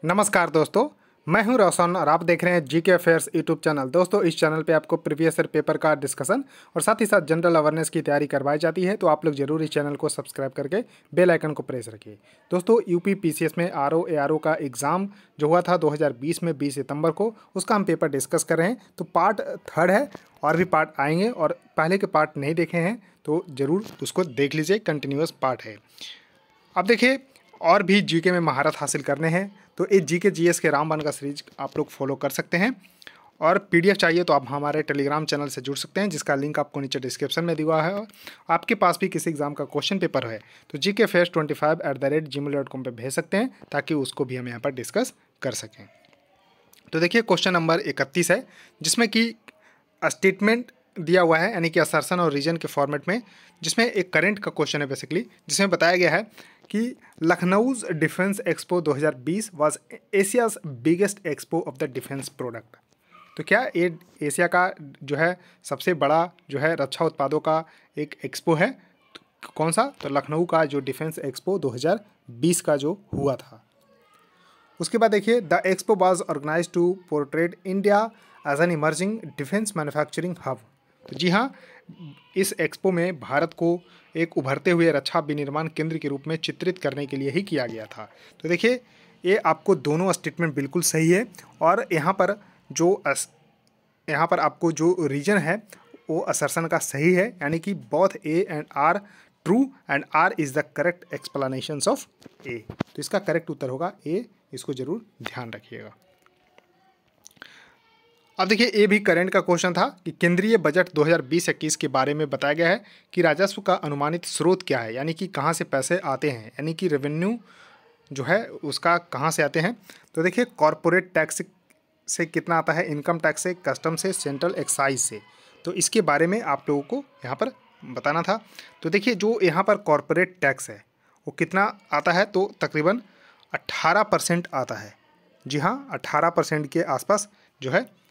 नमस्कार दोस्तों, मैं हूं रोशन और आप देख रहे हैं जीके अफेयर्स यूट्यूब चैनल। दोस्तों, इस चैनल पे आपको प्रीवियस ईयर पेपर का डिस्कशन और साथ ही साथ जनरल अवेयरनेस की तैयारी करवाई जाती है, तो आप लोग जरूर इस चैनल को सब्सक्राइब करके बेल आइकन को प्रेस रखिए। दोस्तों, यूपी पीसीएस में आरओ एआरओ का एग्ज़ाम जो हुआ था 2020 में 20 सितंबर को, उसका हम पेपर डिस्कस कर रहे हैं। तो पार्ट 3 है और भी पार्ट आएंगे, और पहले के पार्ट नहीं देखे हैं तो ज़रूर उसको देख लीजिए, कंटिन्यूअस पार्ट है। अब देखिए, और भी जीके में महारत हासिल करने हैं तो ये जीके जीएस के रामबाण का सीरीज आप लोग फॉलो कर सकते हैं। और पीडीएफ चाहिए तो आप हमारे टेलीग्राम चैनल से जुड़ सकते हैं, जिसका लिंक आपको नीचे डिस्क्रिप्शन में दिया हुआ है। आपके पास भी किसी एग्जाम का क्वेश्चन पेपर है तो gkfairs25@gmail.com पे भेज सकते हैं, ताकि उसको भी हम यहाँ पर डिस्कस कर सकें। तो देखिए, क्वेश्चन नंबर 31 है, जिसमें कि स्टेटमेंट दिया हुआ है, यानी कि असर्शन और रीजन के फॉर्मेट में, जिसमें एक करंट का क्वेश्चन है बेसिकली, जिसमें बताया गया है कि Lucknow's defence expo 2020 was Asia's biggest expo of the defence product. तो क्या ये एशिया का जो है सबसे बड़ा जो है रक्षा उत्पादों का एक एक्सपो है? तो कौन सा? तो लखनऊ का जो डिफेंस एक्सपो 2020 का जो हुआ था। उसके बाद देखिए, the expo was organise to portrait India as an emerging defence manufacturing hub. तो जी हाँ, इस एक्सपो में भारत को एक उभरते हुए रक्षा विनिर्माण केंद्र के रूप में चित्रित करने के लिए ही किया गया था। तो देखिए, ये आपको दोनों स्टेटमेंट बिल्कुल सही है, और यहाँ पर आपको जो रीजन है वो असर्शन का सही है, यानी कि both A and R true and R is the correct explanations of A. तो इसका करेक्ट उत्तर होगा ए, इसको जरूर ध्यान रखिएगा। अब देखिए, ये भी करंट का क्वेश्चन था कि केंद्रीय बजट 2020-21 के बारे में बताया गया है कि राजस्व का अनुमानित स्रोत क्या है, यानी कि कहाँ से पैसे आते हैं, यानी कि रेवेन्यू जो है उसका कहाँ से आते हैं। तो देखिए, कॉरपोरेट टैक्स से कितना आता है, इनकम टैक्स से, कस्टम से, सेंट्रल एक्साइज से। तो इसके बारे में आप लोगों को यहाँ पर बताना था। तो देखिए, जो यहाँ पर कॉरपोरेट टैक्स है वो कितना आता है, तो तकरीबन 18% आता है। जी हाँ, 18% के आसपास जो है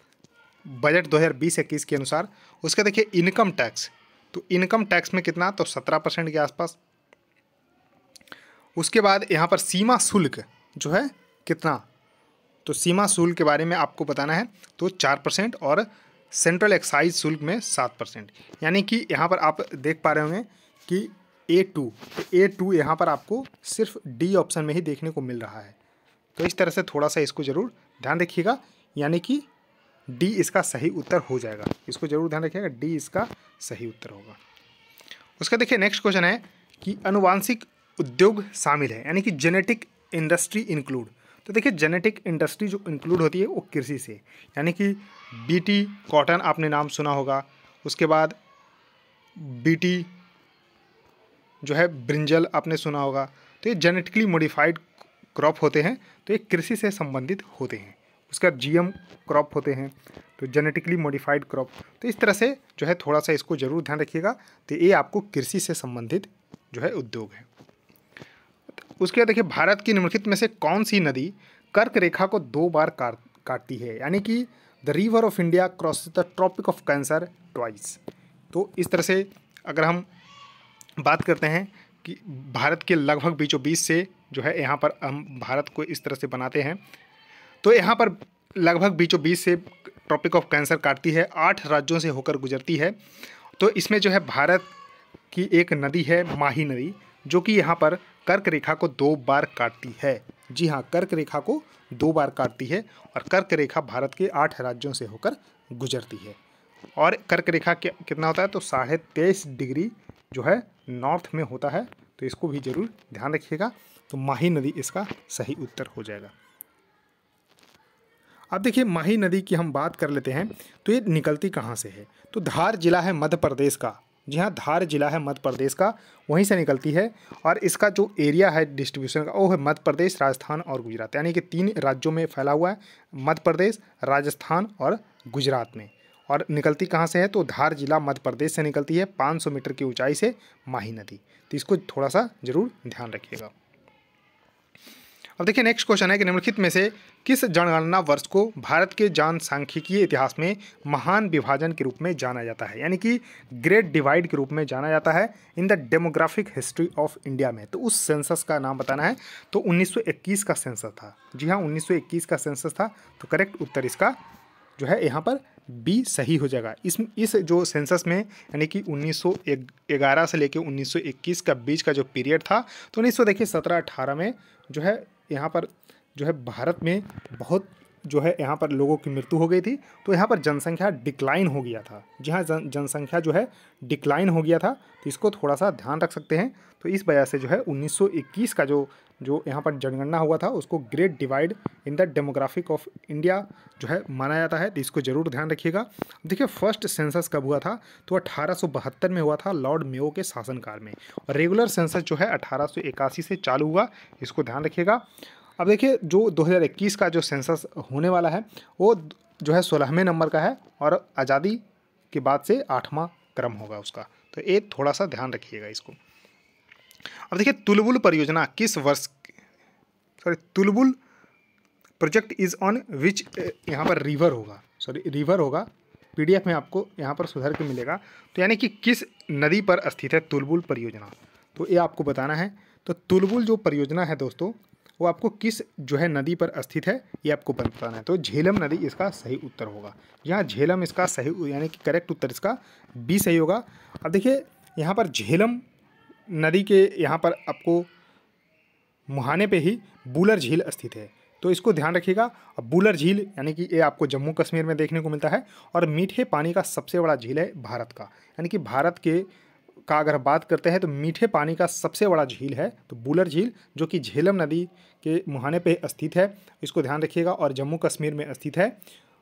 बजट 2020-21 के अनुसार। उसका देखिए इनकम टैक्स, तो इनकम टैक्स में कितना, तो 17% के आसपास। उसके बाद यहाँ पर सीमा शुल्क जो है कितना, तो सीमा शुल्क के बारे में आपको बताना है, तो 4%, और सेंट्रल एक्साइज शुल्क में 7%। यानी कि यहाँ पर आप देख पा रहे होंगे कि A2, तो A2 यहाँ पर आपको सिर्फ डी ऑप्शन में ही देखने को मिल रहा है। तो इस तरह से थोड़ा सा इसको ज़रूर ध्यान रखिएगा, यानी कि डी इसका सही उत्तर हो जाएगा। इसको जरूर ध्यान रखिएगा, डी इसका सही उत्तर होगा। उसका देखिए नेक्स्ट क्वेश्चन है कि अनुवांशिक उद्योग शामिल है, यानी कि जेनेटिक इंडस्ट्री इंक्लूड। तो देखिए, जेनेटिक इंडस्ट्री जो इंक्लूड होती है वो कृषि से, यानी कि बीटी कॉटन आपने नाम सुना होगा। उसके बाद बीटी जो है ब्रिंजल आपने सुना होगा। तो ये जेनेटिकली मॉडिफाइड क्रॉप होते हैं, तो ये कृषि से संबंधित होते हैं। उसका जीएम क्रॉप होते हैं, तो जेनेटिकली मॉडिफाइड क्रॉप। तो इस तरह से जो है थोड़ा सा इसको जरूर ध्यान रखिएगा। तो ये आपको कृषि से संबंधित जो है उद्योग है। उसके बाद देखिए, भारत की निम्नलिखित में से कौन सी नदी कर्क रेखा को 2 बार काटती है, यानी कि the river of India cross the tropic of Cancer twice. तो इस तरह से अगर हम बात करते हैं कि भारत के लगभग बीचों बीच से जो है यहाँ पर हम भारत को इस तरह से बनाते हैं, तो यहाँ पर लगभग बीचों बीच से ट्रॉपिक ऑफ कैंसर काटती है, 8 राज्यों से होकर गुजरती है। तो इसमें जो है भारत की एक नदी है माही नदी, जो कि यहाँ पर कर्क रेखा को 2 बार काटती है। जी हाँ, कर्क रेखा को 2 बार काटती है, और कर्क रेखा भारत के 8 राज्यों से होकर गुजरती है। और कर्क रेखा कितना होता है, तो 23.5 डिग्री जो है नॉर्थ में होता है। तो इसको भी जरूर ध्यान रखिएगा। तो माही नदी इसका सही उत्तर हो जाएगा। अब देखिए, माही नदी की हम बात कर लेते हैं, तो ये निकलती कहाँ से है, तो धार जिला है मध्य प्रदेश का। जी हाँ, धार जिला है मध्य प्रदेश का, वहीं से निकलती है। और इसका जो एरिया है डिस्ट्रीब्यूशन का, वो है मध्य प्रदेश, राजस्थान और गुजरात, यानी कि 3 राज्यों में फैला हुआ है, मध्य प्रदेश, राजस्थान और गुजरात में। और निकलती कहाँ से है, तो धार जिला मध्य प्रदेश से निकलती है, 500 मीटर की ऊंचाई से माही नदी। तो इसको थोड़ा सा जरूर ध्यान रखिएगा। अब देखिए नेक्स्ट क्वेश्चन है कि निम्नलिखित में से किस जनगणना वर्ष को भारत के जनसांख्यिकीय इतिहास में महान विभाजन के रूप में जाना जाता है, यानी कि ग्रेट डिवाइड के रूप में जाना जाता है in the demographic history of India में। तो उस सेंसस का नाम बताना है। तो 1921 का सेंसस था। जी हाँ, 1921 का सेंसस था। तो करेक्ट उत्तर इसका जो है यहाँ पर बी सही हो जाएगा। इस जो सेंसस में यानी कि 1911 से लेकर 1921 का बीच का जो पीरियड था, तो 1917-18 में जो है यहाँ पर जो है भारत में बहुत जो है यहाँ पर लोगों की मृत्यु हो गई थी। तो यहाँ पर जनसंख्या डिक्लाइन हो गया था। जी हाँ, जनसंख्या जो है डिक्लाइन हो गया था। तो इसको थोड़ा सा ध्यान रख सकते हैं। तो इस वजह से जो है 1921 का जो यहाँ पर जनगणना हुआ था उसको great divide in the demographic of India जो है माना जाता है। तो इसको जरूर ध्यान रखिएगा। देखिए फर्स्ट सेंसस कब हुआ था, तो 1872 में हुआ था लॉर्ड मेयो के शासनकाल में। और रेगुलर सेंसस जो है 1881 से चालू हुआ। इसको ध्यान रखिएगा। अब देखिए जो 2021 का जो सेंसस होने वाला है वो जो है 16वें नंबर का है और आज़ादी के बाद से 8वां क्रम होगा उसका। तो ये थोड़ा सा ध्यान रखिएगा इसको। अब देखिए तुलबुल परियोजना किस वर्ष, Tulbul project is on which, यहाँ पर रिवर होगा, रिवर होगा। पीडीएफ में आपको यहाँ पर सुधर के मिलेगा। तो यानी कि किस नदी पर स्थित है तुलबुल परियोजना, तो ये आपको बताना है। तो तुलबुल जो परियोजना है दोस्तों वो आपको किस जो है नदी पर स्थित है ये आपको बताना है। तो झेलम नदी इसका सही उत्तर होगा। यहाँ झेलम इसका सही यानी कि करेक्ट उत्तर इसका बी सही होगा। अब देखिए यहाँ पर झेलम नदी के यहाँ पर आपको मुहाने पे ही बुलर झील स्थित है। तो इसको ध्यान रखिएगा। अब बुलर झील यानी कि ये आपको जम्मू कश्मीर में देखने को मिलता है और मीठे पानी का सबसे बड़ा झील है भारत का। यानी कि भारत के का अगर बात करते हैं तो मीठे पानी का सबसे बड़ा झील है तो बुलर झील, जो कि झेलम नदी के मुहाने पे स्थित है। इसको ध्यान रखिएगा और जम्मू कश्मीर में स्थित है।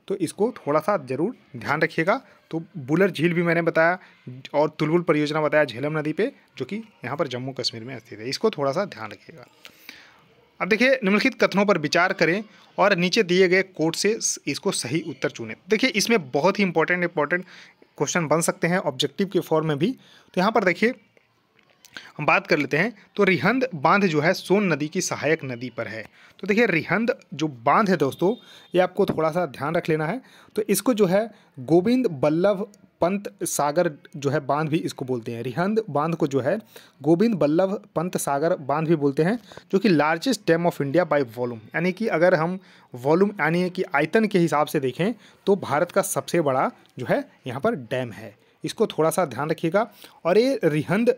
तो इसको थोड़ा सा जरूर ध्यान रखिएगा। तो बुलर झील भी मैंने बताया और तुलबुल परियोजना बताया झेलम नदी पे, जो कि यहाँ पर जम्मू कश्मीर में स्थित है। इसको थोड़ा सा ध्यान रखिएगा। अब देखिए निम्नलिखित कथनों पर विचार करें और नीचे दिए गए कोड से इसको सही उत्तर चुनें। देखिए इसमें बहुत ही इंपॉर्टेंट क्वेश्चन बन सकते हैं ऑब्जेक्टिव के फॉर्म में भी। तो यहाँ पर देखिए हम बात कर लेते हैं। तो रिहंद बांध जो है सोन नदी की सहायक नदी पर है। तो देखिए रिहंद जो बांध है दोस्तों ये आपको थोड़ा सा ध्यान रख लेना है। तो इसको जो है गोविंद बल्लभ पंत सागर जो है बांध भी इसको बोलते हैं। रिहंद बांध को जो है गोविंद बल्लभ पंत सागर बांध भी बोलते हैं, जो कि largest dam of India by volume, यानी कि अगर हम वॉल्यूम यानी कि आयतन के हिसाब से देखें तो भारत का सबसे बड़ा जो है यहाँ पर डैम है। इसको थोड़ा सा ध्यान रखिएगा। और ये रिहंद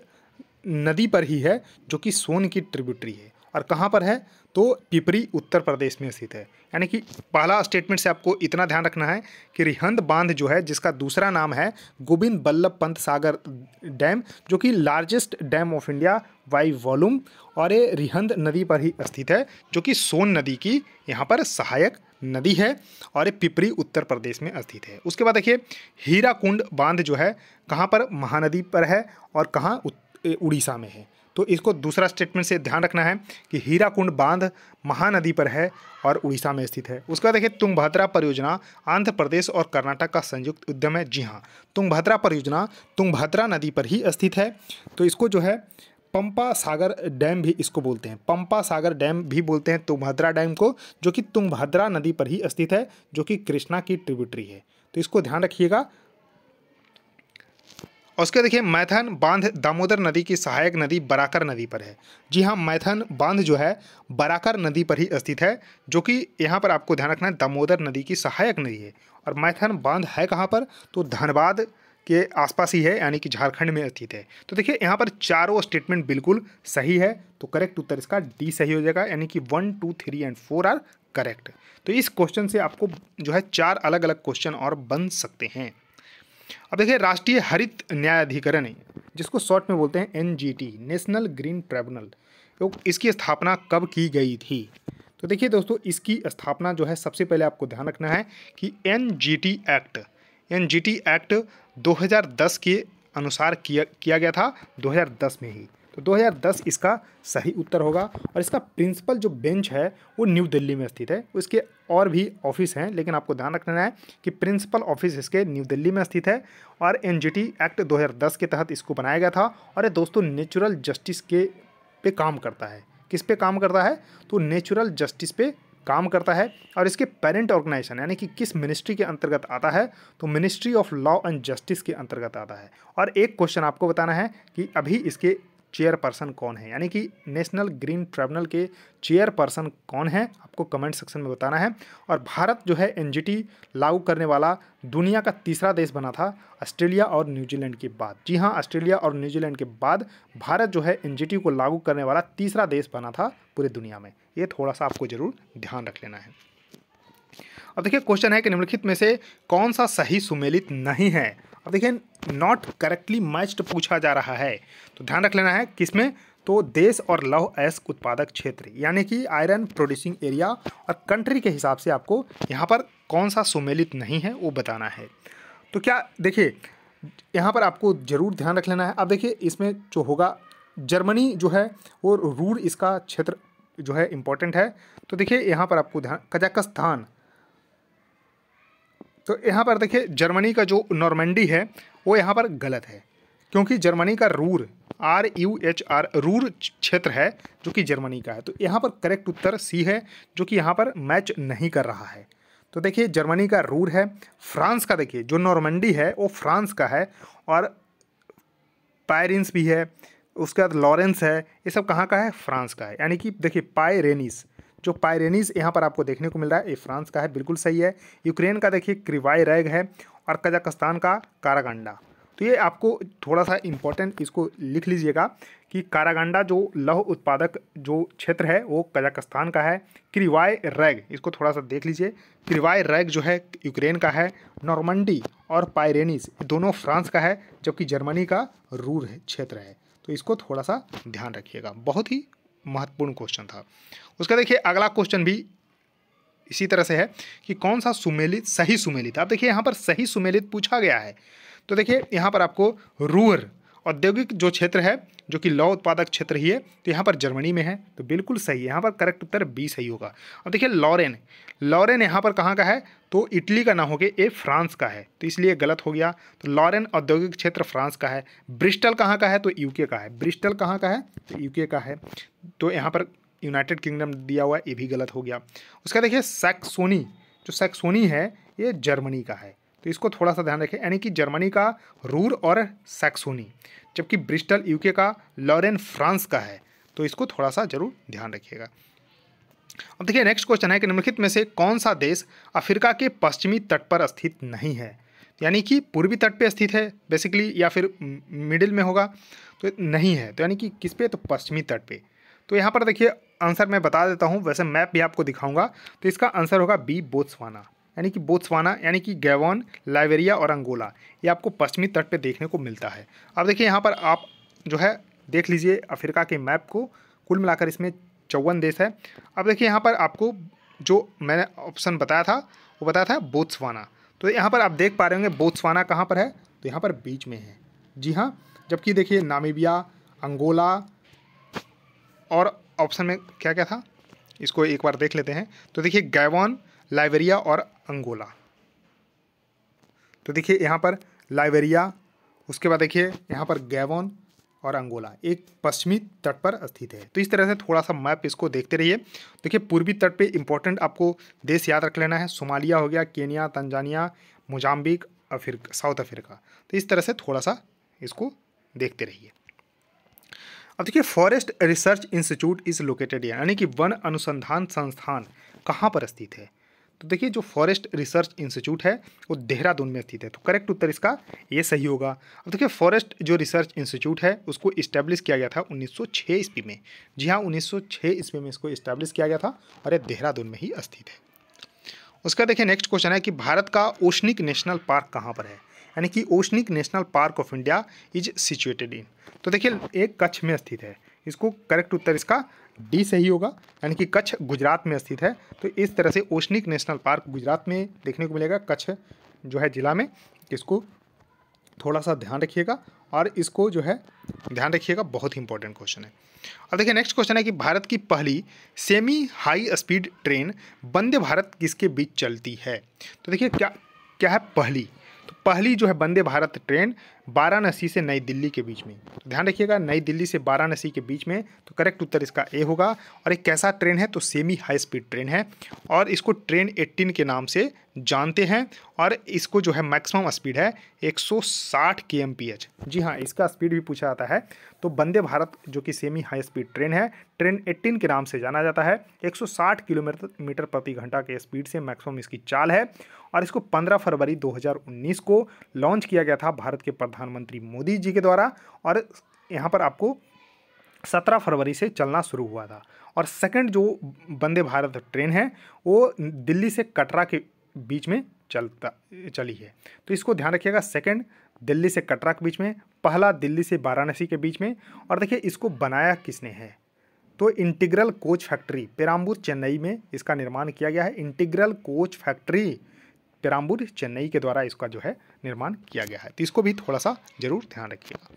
नदी पर ही है जो कि सोन की ट्रिब्यूटरी है। और कहाँ पर है, तो पिपरी उत्तर प्रदेश में स्थित है। यानी कि पहला स्टेटमेंट से आपको इतना ध्यान रखना है कि रिहंद बांध जो है जिसका दूसरा नाम है गोविंद बल्लभ पंत सागर डैम, जो कि largest dam of India by volume, और ये रिहंद नदी पर ही स्थित है जो कि सोन नदी की यहाँ पर सहायक नदी है और ये पिपरी उत्तर प्रदेश में स्थित है। उसके बाद देखिए हीराकुंड बांध जो है कहाँ पर, महानदी पर है और कहाँ, उड़ीसा में है। तो इसको दूसरा स्टेटमेंट से ध्यान रखना है कि हीराकुंड बांध महानदी पर है और उड़ीसा में स्थित है। उसके बाद देखिए तुंगभद्रा परियोजना आंध्र प्रदेश और कर्नाटक का संयुक्त उद्यम है। जी हाँ, तुंगभद्रा परियोजना तुंगभद्रा नदी पर ही स्थित है। तो इसको जो है पंपा सागर डैम भी इसको बोलते हैं, पंपा सागर डैम भी बोलते हैं तुंगभद्रा डैम को, जो कि तुंगभद्रा नदी पर ही स्थित है, जो कि कृष्णा की ट्रिब्यूटरी है। तो इसको ध्यान रखिएगा। और उसके देखिए मैथन बांध दामोदर नदी की सहायक नदी बराकर नदी पर है। जी हाँ, मैथन बांध जो है बराकर नदी पर ही स्थित है, जो कि यहाँ पर आपको ध्यान रखना है दामोदर नदी की सहायक नदी है। और मैथन बांध है कहाँ पर, तो धनबाद के आसपास ही है, यानी कि झारखंड में स्थित है। तो देखिए यहाँ पर चारों स्टेटमेंट बिल्कुल सही है। तो करेक्ट उत्तर इसका डी सही हो जाएगा, यानी कि 1, 2, 3 और 4 आर करेक्ट। तो इस क्वेश्चन से आपको जो है 4 अलग अलग क्वेश्चन और बन सकते हैं। अब देखिए राष्ट्रीय हरित न्यायाधिकरण, जिसको शॉर्ट में बोलते हैं एनजीटी, नेशनल ग्रीन ट्रिब्यूनल, तो इसकी स्थापना कब की गई थी। तो देखिए दोस्तों इसकी स्थापना जो है सबसे पहले आपको ध्यान रखना है कि एनजीटी एक्ट 2010 के अनुसार किया गया था, 2010 में ही। तो 2010 इसका सही उत्तर होगा। और इसका प्रिंसिपल जो बेंच है वो न्यू दिल्ली में स्थित है। इसके और भी ऑफिस हैं, लेकिन आपको ध्यान रखना है कि प्रिंसिपल ऑफिस इसके न्यू दिल्ली में स्थित है। और एनजीटी एक्ट 2010 के तहत इसको बनाया गया था। और ये दोस्तों नेचुरल जस्टिस के पे काम करता है, किस पे काम करता है, तो नेचुरल जस्टिस पे काम करता है। और इसके पेरेंट ऑर्गेनाइजेशन यानी कि किस मिनिस्ट्री के अंतर्गत आता है, तो ministry of law and justice के अंतर्गत आता है। और एक क्वेश्चन आपको बताना है कि अभी इसके चेयरपर्सन कौन है, यानी कि नेशनल ग्रीन ट्रिब्यूनल के चेयरपर्सन कौन है, आपको कमेंट सेक्शन में बताना है। और भारत जो है एनजीटी लागू करने वाला दुनिया का तीसरा देश बना था ऑस्ट्रेलिया और न्यूजीलैंड के बाद। जी हाँ, ऑस्ट्रेलिया और न्यूजीलैंड के बाद भारत जो है एनजीटी को लागू करने वाला तीसरा देश बना था पूरे दुनिया में। ये थोड़ा सा आपको जरूर ध्यान रख लेना है। अब देखिए क्वेश्चन है कि निम्नलिखित में से कौन सा सही सुमेलित नहीं है। अब देखिए नॉट करेक्टली मैच्ड पूछा जा रहा है, तो ध्यान रख लेना है किसमें, तो देश और लौह अयस्क उत्पादक क्षेत्र यानी कि आयरन प्रोड्यूसिंग एरिया और कंट्री के हिसाब से आपको यहाँ पर कौन सा सुमेलित नहीं है वो बताना है। तो क्या देखिए यहाँ पर आपको जरूर ध्यान रख लेना है। अब देखिए इसमें जो होगा जर्मनी जो है वो रूर इसका क्षेत्र जो है इम्पोर्टेंट है। तो देखिए यहाँ पर आपको ध्यान, कजाकिस्तान, तो यहाँ पर देखिए जर्मनी का जो नॉर्मंडी है वो यहाँ पर गलत है, क्योंकि जर्मनी का रूर RUHR रूर क्षेत्र है जो कि जर्मनी का है। तो यहाँ पर करेक्ट उत्तर सी है, जो कि यहाँ पर मैच नहीं कर रहा है। तो देखिए जर्मनी का रूर है। फ्रांस का देखिए जो नॉर्मंडी है वो फ्रांस का है, और पायरिन्स भी है, उसके बाद लॉरेंस है, ये सब कहाँ का है, फ्रांस का है। यानी कि देखिए पायरेनीस, जो पायरेनीस यहाँ पर आपको देखने को मिल रहा है ये फ्रांस का है, बिल्कुल सही है। यूक्रेन का देखिए क्रिवाई रैग है, और कजाकिस्तान का कारागंडा। तो ये आपको थोड़ा सा इम्पोर्टेंट इसको लिख लीजिएगा कि कारागंडा जो लौह उत्पादक जो क्षेत्र है वो कजाकिस्तान का है। क्रिवाई रैग इसको थोड़ा सा देख लीजिए, क्रिवाई रैग जो है यूक्रेन का है। नॉर्मंडी और पायरेनीस दोनों फ्रांस का है, जबकि जर्मनी का रूर क्षेत्र है। तो इसको थोड़ा सा ध्यान रखिएगा, बहुत ही महत्वपूर्ण क्वेश्चन था। उसका देखिए अगला क्वेश्चन भी इसी तरह से है कि कौन सा सुमेलित सही सुमेलित। आप देखिए यहाँ पर सही सुमेलित पूछा गया है। तो देखिए यहाँ पर आपको रूर औद्योगिक जो क्षेत्र है जो कि लौह उत्पादक क्षेत्र ही है, तो यहाँ पर जर्मनी में है, तो बिल्कुल सही है। यहाँ पर करेक्ट उत्तर बी सही होगा। अब देखिए लॉरेन, लॉरेन यहाँ पर कहाँ का है, तो इटली का ना हो गया, ये फ्रांस का है, तो इसलिए गलत हो गया। तो लॉरेन औद्योगिक क्षेत्र फ्रांस का है। ब्रिस्टल कहाँ का है, तो यूके का है। ब्रिस्टल कहाँ का है, तो यूके का है। तो यहाँ पर यूनाइटेड किंगडम दिया हुआ है, ये भी गलत हो गया। उसका देखिए सैक्सोनी, जो सैक्सोनी है ये जर्मनी का है, तो इसको थोड़ा सा ध्यान रखें, यानी कि जर्मनी का रूर और सैक्सोनी, जबकि ब्रिस्टल यूके का, लॉरेन फ्रांस का है। तो इसको थोड़ा सा जरूर ध्यान रखिएगा। अब देखिए नेक्स्ट क्वेश्चन है कि निम्नलिखित में से कौन सा देश अफ्रीका के पश्चिमी तट पर स्थित नहीं है, यानी कि पूर्वी तट पे स्थित है बेसिकली, या फिर मिडिल में होगा, तो नहीं है। तो यानी कि किस पे, तो पश्चिमी तट पे। तो यहाँ पर देखिए आंसर मैं बता देता हूँ, वैसे मैप भी आपको दिखाऊंगा। तो इसका आंसर होगा बी, बोत्सवाना, यानी कि बोत्सवाना यानी कि गैबोन, लाइबेरिया और अंगोला, ये आपको पश्चिमी तट पे देखने को मिलता है। अब देखिए यहाँ पर आप जो है देख लीजिए अफ्रीका के मैप को, कुल मिलाकर इसमें 54 देश है। अब देखिए यहाँ पर आपको जो मैंने ऑप्शन बताया था वो बताया था बोत्सवाना। तो यहाँ पर आप देख पा रहे होंगे बोत्सवाना कहाँ पर है, तो यहाँ पर बीच में है। जी हाँ, जबकि देखिए नामीबिया, अंगोला, और ऑप्शन में क्या क्या था इसको एक बार देख लेते हैं। तो देखिए गैबोन, लाइबेरिया और अंगोला। तो देखिए यहाँ पर लाइबेरिया, उसके बाद देखिए यहाँ पर गैबोन और अंगोला एक पश्चिमी तट पर स्थित है। तो इस तरह से थोड़ा सा मैप इसको देखते रहिए। देखिए पूर्वी तट पे इंपॉर्टेंट आपको देश याद रख लेना है, सोमालिया हो गया, Kenya, Tanzania, Mozambique, south Africa. तो इस तरह से थोड़ा सा इसको देखते रहिए। अब देखिए forest research institute is located, यानी कि वन अनुसंधान संस्थान कहाँ पर स्थित है। तो देखिए जो फॉरेस्ट रिसर्च इंस्टीट्यूट है वो देहरादून में स्थित है, तो करेक्ट उत्तर इसका ये सही होगा। अब देखिए फॉरेस्ट जो रिसर्च इंस्टीट्यूट है उसको इस्टेब्लिश किया गया था 1906 ईस्वी में। जी हाँ, 1906 ईस्वी में इसको इस्टेब्लिश किया गया था, और ये देहरादून में ही स्थित है। उसका देखिए नेक्स्ट क्वेश्चन है कि भारत का ओशनिक नेशनल पार्क कहाँ पर है, यानी कि oceanic national park of India is situated in. तो देखिए एक कच्छ में स्थित है, इसको करेक्ट उत्तर इसका डी सही होगा, यानी कि कच्छ गुजरात में स्थित है। तो इस तरह से ओशनिक नेशनल पार्क गुजरात में देखने को मिलेगा, कच्छ जो है जिला में। इसको थोड़ा सा ध्यान रखिएगा, और इसको जो है ध्यान रखिएगा, बहुत ही इंपॉर्टेंट क्वेश्चन है। अब देखिए नेक्स्ट क्वेश्चन है कि भारत की पहली semi high speed train Vande Bharat किसके बीच चलती है। तो देखिए क्या क्या है पहली, तो पहली जो है वंदे भारत ट्रेन वाराणसी से नई दिल्ली के बीच में। तो ध्यान रखिएगा, नई दिल्ली से वाराणसी के बीच में, तो करेक्ट उत्तर इसका ए होगा। और एक कैसा ट्रेन है, तो सेमी हाई स्पीड ट्रेन है और इसको ट्रेन 18 के नाम से जानते हैं। और इसको जो है मैक्सिमम स्पीड है 160 kmph। जी हाँ, इसका स्पीड भी पूछा जाता है। तो वंदे भारत जो कि सेमी हाई स्पीड ट्रेन है, ट्रेन 18 के नाम से जाना जाता है। 160 किलोमीटर प्रति घंटा के स्पीड से मैक्सिमम इसकी चाल है। और इसको 15 फरवरी 2019 को लॉन्च किया गया था भारत के प्रधानमंत्री मोदी जी के द्वारा। और यहाँ पर आपको 17 फरवरी से चलना शुरू हुआ था। और सेकंड जो वंदे भारत ट्रेन है वो दिल्ली से कटरा के बीच में चली है। तो इसको ध्यान रखिएगा, सेकंड दिल्ली से कटरा के बीच में, पहला दिल्ली से वाराणसी के बीच में। और देखिए इसको बनाया किसने है, तो integral coach factory Perambur Chennai में इसका निर्माण किया गया है। Integral coach factory Perambur Chennai के द्वारा इसका जो है निर्माण किया गया है। तो इसको भी थोड़ा सा जरूर ध्यान रखिएगा।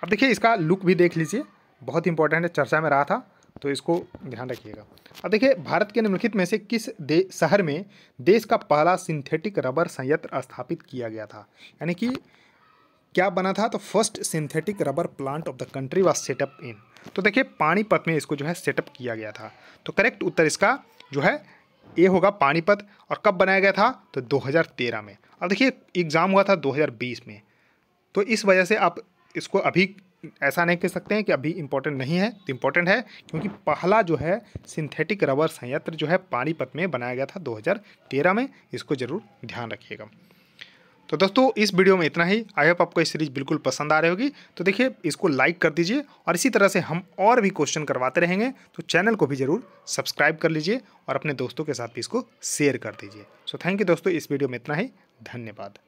अब देखिए इसका लुक भी देख लीजिए, बहुत इंपॉर्टेंट है, चर्चा में रहा था, तो इसको ध्यान रखिएगा। अब देखिए भारत के निम्नलिखित में से किस शहर में देश का पहला सिंथेटिक रबर संयंत्र स्थापित किया गया था, यानी कि क्या बना था, तो first synthetic rubber plant of the country was set up in. तो देखिए पानीपत में इसको जो है सेटअप किया गया था। तो करेक्ट उत्तर इसका जो है ये होगा, पानीपत। और कब बनाया गया था, तो 2013 में। अब देखिए एग्ज़ाम हुआ था 2020 में, तो इस वजह से आप इसको अभी ऐसा नहीं कह सकते हैं कि अभी इम्पोर्टेंट नहीं है, तो इम्पोर्टेंट है, क्योंकि पहला जो है सिंथेटिक रबर संयंत्र जो है पानीपत में बनाया गया था 2013 में। इसको जरूर ध्यान रखिएगा। तो दोस्तों इस वीडियो में इतना ही। आई होप आपको ये सीरीज बिल्कुल पसंद आ रही होगी। तो देखिए इसको लाइक कर दीजिए और इसी तरह से हम और भी क्वेश्चन करवाते रहेंगे। तो चैनल को भी जरूर सब्सक्राइब कर लीजिए और अपने दोस्तों के साथ भी इसको शेयर कर दीजिए। सो थैंक यू दोस्तों, इस वीडियो में इतना ही। धन्यवाद।